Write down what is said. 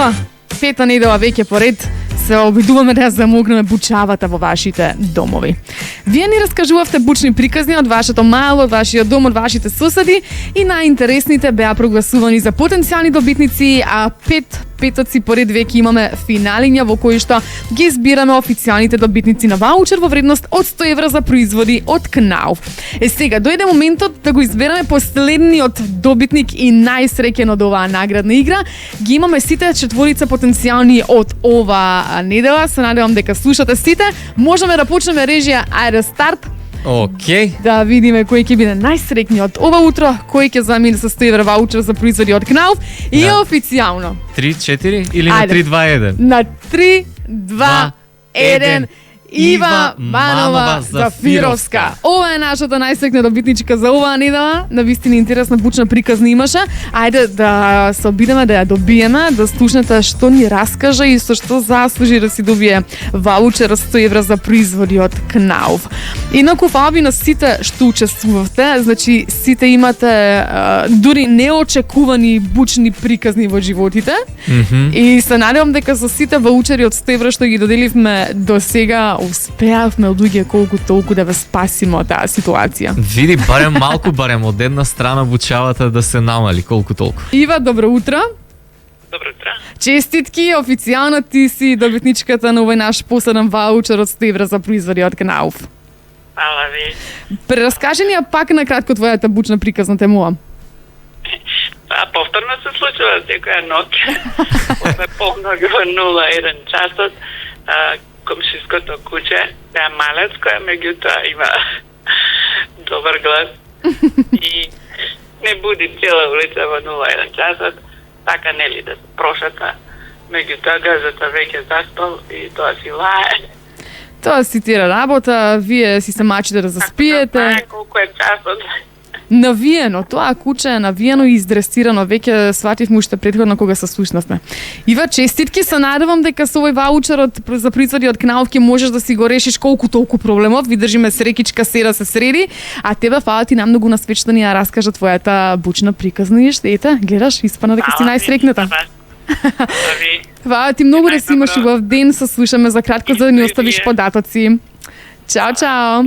Evo, peta nedela веќе поред се обидуваме да ја замогнеме бучавата во вашите домови. Вие ни раскажувавте бучни приказни од вашето мало, од вашиот дом, од вашите соседи и најинтересните беа прогласувани за потенцијални добитници, а петоци поред веќе имаме финалиња во кои што ги избираме официјалните добитници на ваучер во вредност од 100 евра за производи од КНАУФ. Сега дојде моментот да го избереме последниот добитник и најсреќен од оваа наградна игра. Ги имаме сите четворица потенцијални од ова недела. Се надевам дека слушате сите. Можеме да почнеме режија. Ајде старт. Океј. Да видиме кој ќе биде најсреќниот ова утро, кој ќе замине со 100 евра ваучер за производи од КНАУФ и официјално. 3-4 или на Ајде. 3-2-1? На 3-2-1 Ива Манова Зафировска. Ова е нашата најсреќна добитничка за оваа недела. Навистина интересна бучна приказна имаше. Ајде да се обидеме да ја добиеме, да слушнете што ни раскажа и со што заслужи да си добие ваучер 100 евра за производи од КНАУФ. Инаку фала би на сите што учествувавте, значи сите имате дури неочекувани бучни приказни во животите. И се надевам дека со сите ваучери од 100 евра што ги доделивме до сега успеавме од луѓе колку толку да ве спасиме од таа ситуација. Види, барем од една страна бучавата да се намали колку толку. Ива, добро утро. Добро утро. Честитки, официјално ти си добитничката на овој наш посебен ваучер од 100 евра за производи од КНАУФ. Фала ви. Прераскажи ни ја пак на кратко твојата бучна приказна темува. Повторно се случува секоја ноќ. После помногу 01 часот, комшиското куче, беа малец која меѓутоа има добар глас и не буди цела улица во 01 часот, така нели да се прошата, меѓутоа газата веќе заспал и тоа си лае. Тоа си тира работа, вие си се мачите да заспиете. Знае колку е часот. Навиено, тоа куче е навиено и издресирано, веќе свативме уште претходно кога се слушнавме. Ива, честитки, се надевам дека со овој ваучер за производи од КНАУФ ќе можеш да си го решиш колку толку проблемов. Ви држиме срекичка се да се среди, а тебе фала ти намногу на свет што ни ја раскажа твојата бучна приказна и ете, гледаш, испана дека си најсрекната. Фала ти многу да си имаш убав ден, се слушаме за кратко за да ни оставиш податоци. Чао, чао.